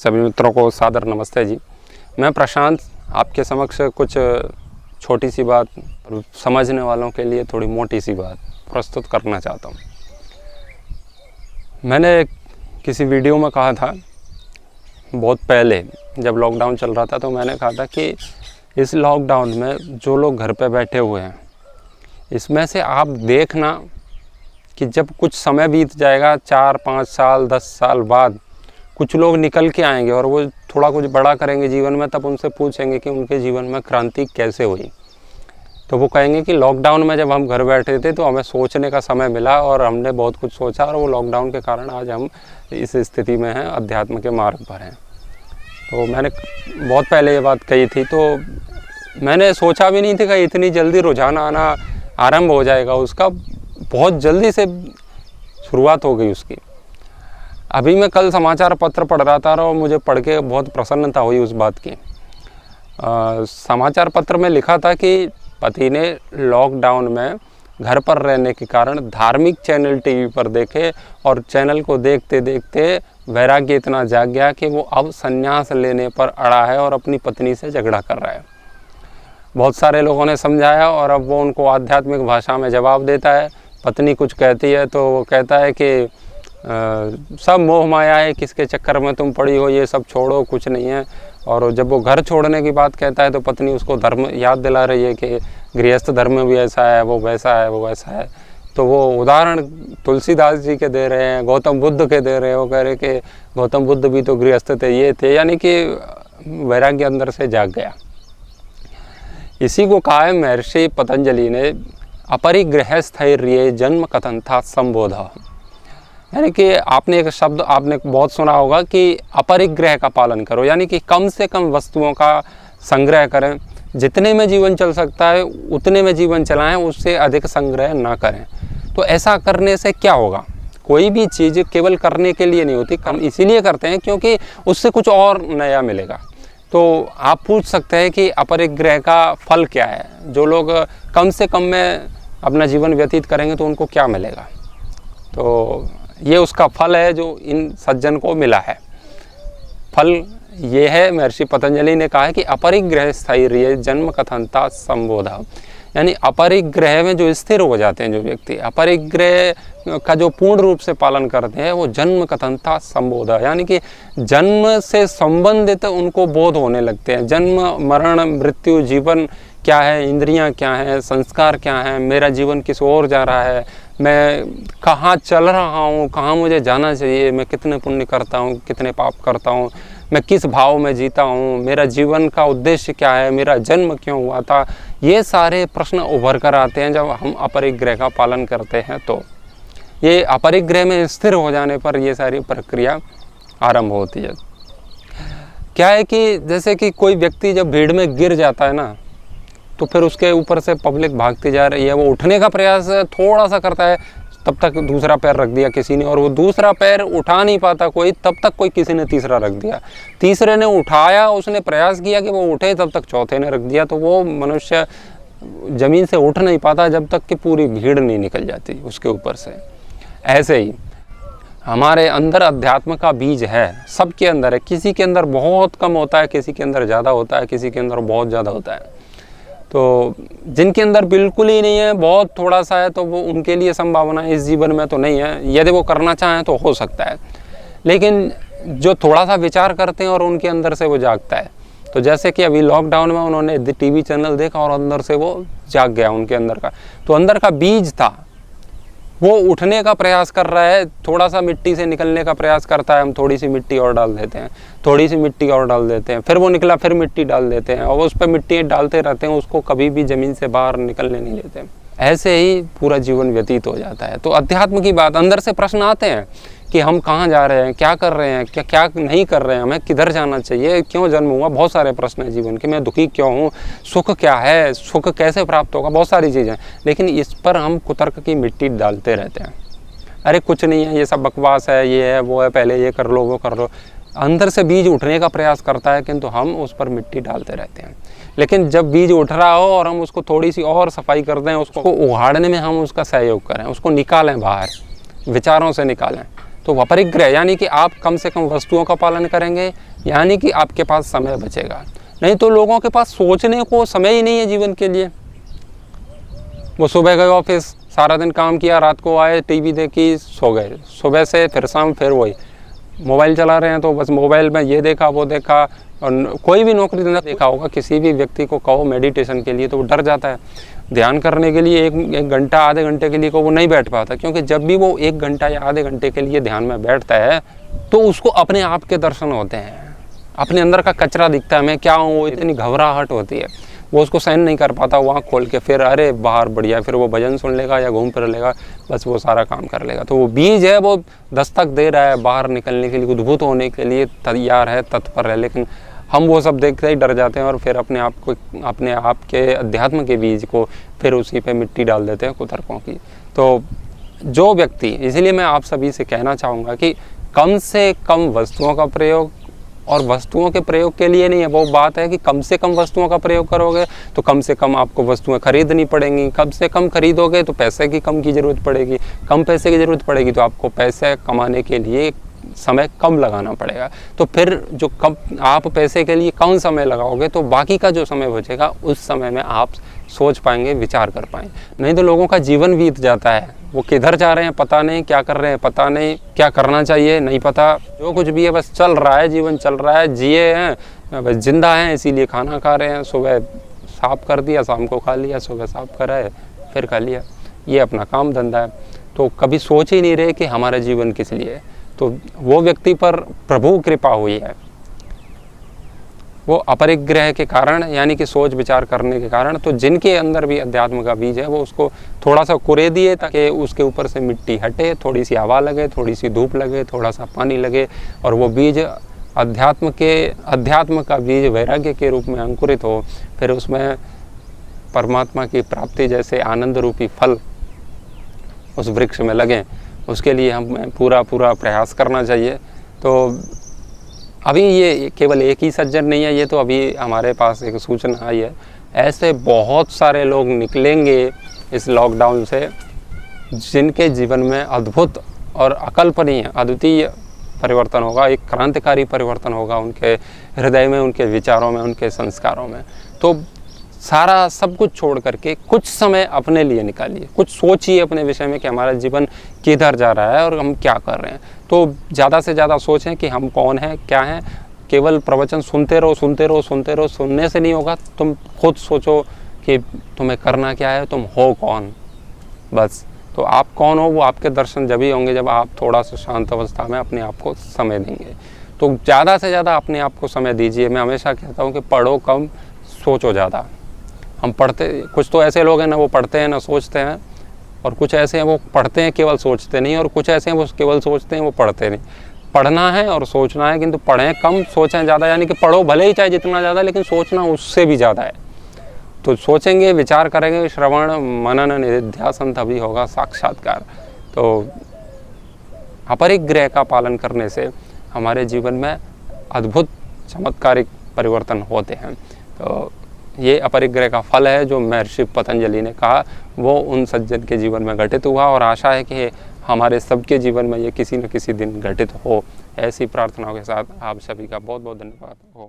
सभी मित्रों को सादर नमस्ते जी। मैं प्रशांत आपके समक्ष कुछ छोटी सी बात और समझने वालों के लिए थोड़ी मोटी सी बात प्रस्तुत करना चाहता हूँ। मैंने किसी वीडियो में कहा था बहुत पहले जब लॉकडाउन चल रहा था, तो मैंने कहा था कि इस लॉकडाउन में जो लोग घर पे बैठे हुए हैं, इसमें से आप देखना कि जब कुछ समय बीत जाएगा, 4-5 साल 10 साल बाद कुछ लोग निकल के आएंगे और वो थोड़ा कुछ बड़ा करेंगे जीवन में, तब उनसे पूछेंगे कि उनके जीवन में क्रांति कैसे हुई। तो वो कहेंगे कि लॉकडाउन में जब हम घर बैठे थे तो हमें सोचने का समय मिला और हमने बहुत कुछ सोचा, और वो लॉकडाउन के कारण आज हम इस स्थिति में हैं, अध्यात्म के मार्ग पर हैं। तो मैंने बहुत पहले ये बात कही थी, तो मैंने सोचा भी नहीं था कि इतनी जल्दी रुझान आना आरंभ हो जाएगा। उसका बहुत जल्दी से शुरुआत हो गई उसकी। अभी मैं कल समाचार पत्र पढ़ रहा था और मुझे पढ़ के बहुत प्रसन्नता हुई उस बात की। समाचार पत्र में लिखा था कि पति ने लॉकडाउन में घर पर रहने के कारण धार्मिक चैनल टीवी पर देखे और चैनल को देखते देखते वैराग्य इतना जाग गया कि वो अब संन्यास लेने पर अड़ा है और अपनी पत्नी से झगड़ा कर रहा है। बहुत सारे लोगों ने समझाया और अब वो उनको आध्यात्मिक भाषा में जवाब देता है। पत्नी कुछ कहती है तो वो कहता है कि सब मोह माया है, किसके चक्कर में तुम पड़ी हो, ये सब छोड़ो, कुछ नहीं है। और जब वो घर छोड़ने की बात कहता है तो पत्नी उसको धर्म याद दिला रही है कि गृहस्थ धर्म भी ऐसा है, वो वैसा है, वो वैसा है। तो वो उदाहरण तुलसीदास जी के दे रहे हैं, गौतम बुद्ध के दे रहे हैं। वो कह रहे कि गौतम बुद्ध भी तो गृहस्थ थे, ये थे, यानी कि वैराग्य अंदर से जाग गया। इसी को कहा है महर्षि पतंजलि ने, अपरिग्रह स्थैर्य जन्म कथन था संबोधा। यानी कि आपने एक शब्द आपने बहुत सुना होगा कि अपरिग्रह का पालन करो, यानी कि कम से कम वस्तुओं का संग्रह करें। जितने में जीवन चल सकता है उतने में जीवन चलाएं, उससे अधिक संग्रह ना करें। तो ऐसा करने से क्या होगा? कोई भी चीज़ केवल करने के लिए नहीं होती, हम इसीलिए करते हैं क्योंकि उससे कुछ और नया मिलेगा। तो आप पूछ सकते हैं कि अपरिग्रह का फल क्या है? जो लोग कम से कम में अपना जीवन व्यतीत करेंगे तो उनको क्या मिलेगा? तो ये उसका फल है जो इन सज्जन को मिला है। फल ये है, महर्षि पतंजलि ने कहा है कि अपरिग्रह स्थैर्य जन्म कथनता संबोधा। यानी अपरिग्रह में जो स्थिर हो जाते हैं जो व्यक्ति, अपरिग्रह का जो पूर्ण रूप से पालन करते हैं, वो जन्म कथनता संबोधा, यानी कि जन्म से संबंधित उनको बोध होने लगते हैं। जन्म मरण मृत्यु जीवन क्या है, इंद्रियां क्या हैं, संस्कार क्या हैं, मेरा जीवन किस ओर जा रहा है, मैं कहाँ चल रहा हूँ, कहाँ मुझे जाना चाहिए, मैं कितने पुण्य करता हूँ, कितने पाप करता हूँ, मैं किस भाव में जीता हूँ, मेरा जीवन का उद्देश्य क्या है, मेरा जन्म क्यों हुआ था, ये सारे प्रश्न उभर कर आते हैं जब हम अपरिग्रह का पालन करते हैं। तो ये अपरिग्रह में स्थिर हो जाने पर ये सारी प्रक्रिया आरंभ होती है। क्या है कि जैसे कि कोई व्यक्ति जब भीड़ में गिर जाता है ना, तो फिर उसके ऊपर से पब्लिक भागती जा रही है, वो उठने का प्रयास थोड़ा सा करता है, तब तक दूसरा पैर रख दिया किसी ने, और वो दूसरा पैर उठा नहीं पाता कोई, तब तक कोई किसी ने तीसरा रख दिया, तीसरे ने उठाया, उसने प्रयास किया कि वो उठे, तब तक चौथे ने रख दिया। तो वो मनुष्य ज़मीन से उठ नहीं पाता जब तक कि पूरी भीड़ नहीं निकल जाती उसके ऊपर से। ऐसे ही हमारे अंदर अध्यात्म का बीज है, सबके अंदर है। किसी के अंदर बहुत कम होता है, किसी के अंदर ज़्यादा होता है, किसी के अंदर बहुत ज़्यादा होता है। तो जिनके अंदर बिल्कुल ही नहीं है, बहुत थोड़ा सा है, तो वो उनके लिए संभावना इस जीवन में तो नहीं है। यदि वो करना चाहें तो हो सकता है, लेकिन जो थोड़ा सा विचार करते हैं और उनके अंदर से वो जागता है। तो जैसे कि अभी लॉकडाउन में उन्होंने टीवी चैनल देखा और अंदर से वो जाग गया उनके अंदर का, तो अंदर का बीज था, वो उठने का प्रयास कर रहा है, थोड़ा सा मिट्टी से निकलने का प्रयास करता है। हम थोड़ी सी मिट्टी और डाल देते हैं, थोड़ी सी मिट्टी और डाल देते हैं, फिर वो निकला, फिर मिट्टी डाल देते हैं, और उस पर मिट्टी डालते रहते हैं, उसको कभी भी ज़मीन से बाहर निकलने नहीं देते। ऐसे ही पूरा जीवन व्यतीत हो जाता है। तो अध्यात्म की बात, अंदर से प्रश्न आते हैं कि हम कहाँ जा रहे हैं, क्या कर रहे हैं, क्या नहीं कर रहे हैं, हमें किधर जाना चाहिए, क्यों जन्म हुआ, बहुत सारे प्रश्न हैं जीवन के। मैं दुखी क्यों हूँ, सुख क्या है, सुख कैसे प्राप्त होगा, बहुत सारी चीज़ें। लेकिन इस पर हम कुतर्क की मिट्टी डालते रहते हैं। अरे कुछ नहीं है, ये सब बकवास है, ये है वो है, पहले ये कर लो वो कर लो। अंदर से बीज उठने का प्रयास करता है, किंतु हम उस पर मिट्टी डालते रहते हैं। लेकिन जब बीज उठ रहा हो और हम उसको थोड़ी सी और सफाई कर दें, उसको उगाड़ने में हम उसका सहयोग करें, उसको निकालें बाहर, विचारों से निकालें, तो अपरिग्रह यानी कि आप कम से कम वस्तुओं का पालन करेंगे, यानी कि आपके पास समय बचेगा। नहीं तो लोगों के पास सोचने को समय ही नहीं है जीवन के लिए। वो सुबह गए ऑफिस, सारा दिन काम किया, रात को आए, टीवी देखी, सो गए, सुबह से फिर शाम फिर वही मोबाइल चला रहे हैं, तो बस मोबाइल में ये देखा वो देखा। और कोई भी नौकरी धंधा देखा होगा, किसी भी व्यक्ति को कहो मेडिटेशन के लिए तो वो डर जाता है। ध्यान करने के लिए एक घंटा आधे घंटे के लिए को वो नहीं बैठ पाता, क्योंकि जब भी वो 1 घंटा या आधे घंटे के लिए ध्यान में बैठता है तो उसको अपने आप के दर्शन होते हैं, अपने अंदर का कचरा दिखता है, मैं क्या हूँ, वो इतनी घबराहट होती है, वो उसको सहन नहीं कर पाता। वो आँख खोल के फिर अरे बाहर बढ़िया, फिर वो भजन सुन लेगा या घूम फिर लेगा, बस वो सारा काम कर लेगा। तो वो बीज है, वो दस्तक दे रहा है, बाहर निकलने के लिए, उद्भूत होने के लिए तैयार है, तत्पर है, लेकिन हम वो सब देखते ही डर जाते हैं और फिर अपने आप के अध्यात्म के बीज को फिर उसी पे मिट्टी डाल देते हैं कुतर्कों की। तो जो व्यक्ति, इसलिए मैं आप सभी से कहना चाहूँगा कि कम से कम वस्तुओं का प्रयोग, और वस्तुओं के प्रयोग के लिए नहीं है, वो बात है कि कम से कम वस्तुओं का प्रयोग करोगे तो कम से कम आपको वस्तुएं खरीदनी पड़ेंगी, कम से कम खरीदोगे तो पैसे की कम की ज़रूरत पड़ेगी, कम पैसे की ज़रूरत पड़ेगी तो आपको पैसे कमाने के लिए समय कम लगाना पड़ेगा। तो फिर जो कम आप पैसे के लिए कम समय लगाओगे तो बाकी का जो समय बचेगा उस समय में आप सोच पाएंगे, विचार कर पाएंगे। नहीं तो लोगों का जीवन बीत जाता है, वो किधर जा रहे हैं पता नहीं, क्या कर रहे हैं पता नहीं, क्या करना चाहिए नहीं पता, जो कुछ भी है बस चल रहा है, जीवन चल रहा है, जिए हैं बस, जिंदा हैं इसीलिए खाना खा रहे हैं, सुबह साफ कर दिया, शाम को खा लिया, सुबह साफ करा है फिर खा लिया, ये अपना काम धंधा है। तो कभी सोच ही नहीं रहे कि हमारा जीवन किस लिए है। तो वो व्यक्ति पर प्रभु कृपा हुई है, वो अपरिग्रह के कारण, यानी कि सोच विचार करने के कारण। तो जिनके अंदर भी अध्यात्म का बीज है वो उसको थोड़ा सा कुरे दिए ताकि उसके ऊपर से मिट्टी हटे, थोड़ी सी हवा लगे, थोड़ी सी धूप लगे, थोड़ा सा पानी लगे, और वो बीज अध्यात्म का बीज वैराग्य के रूप में अंकुरित हो, फिर उसमें परमात्मा की प्राप्ति जैसे आनंद रूपी फल उस वृक्ष में लगें। उसके लिए हमें पूरा प्रयास करना चाहिए। तो अभी ये केवल एक ही सज्जन नहीं है, ये तो अभी हमारे पास एक सूचना आई है, ऐसे बहुत सारे लोग निकलेंगे इस लॉकडाउन से जिनके जीवन में अद्भुत और अकल्पनीय अद्वितीय परिवर्तन होगा, एक क्रांतिकारी परिवर्तन होगा उनके हृदय में, उनके विचारों में, उनके संस्कारों में। तो सारा सब कुछ छोड़ करके कुछ समय अपने लिए निकालिए, कुछ सोचिए अपने विषय में कि हमारा जीवन किधर जा रहा है और हम क्या कर रहे हैं। तो ज़्यादा से ज़्यादा सोचें कि हम कौन हैं, क्या हैं। केवल प्रवचन सुनते रहो, सुनने से नहीं होगा। तुम खुद सोचो कि तुम्हें करना क्या है, तुम हो कौन, बस। तो आप कौन हो वो आपके दर्शन जब ही होंगे जब आप थोड़ा सा शांत अवस्था में अपने आप को समय देंगे। तो ज़्यादा से ज़्यादा अपने आप को समय दीजिए। मैं हमेशा कहता हूँ कि पढ़ो कम, सोचो ज़्यादा। हम पढ़ते, कुछ तो ऐसे लोग हैं ना वो पढ़ते हैं ना सोचते हैं, और कुछ ऐसे हैं वो पढ़ते हैं केवल सोचते नहीं, और कुछ ऐसे हैं वो केवल सोचते हैं वो पढ़ते नहीं। पढ़ना है और सोचना है, किंतु पढ़ें कम, सोचें ज़्यादा। यानी कि पढ़ो भले ही चाहे जितना ज़्यादा, लेकिन सोचना उससे भी ज़्यादा है। तो सोचेंगे, विचार करेंगे, श्रवण मनन निधिध्यासन, तभी होगा साक्षात्कार। तो अपरिग्रह का पालन करने से हमारे जीवन में अद्भुत चमत्कारिक परिवर्तन होते हैं। तो ये अपरिग्रह का फल है जो महर्षि पतंजलि ने कहा, वो उन सज्जन के जीवन में घटित हुआ, और आशा है कि हमारे सबके जीवन में ये किसी न किसी दिन घटित हो। ऐसी प्रार्थनाओं के साथ आप सभी का बहुत बहुत धन्यवाद। ओम।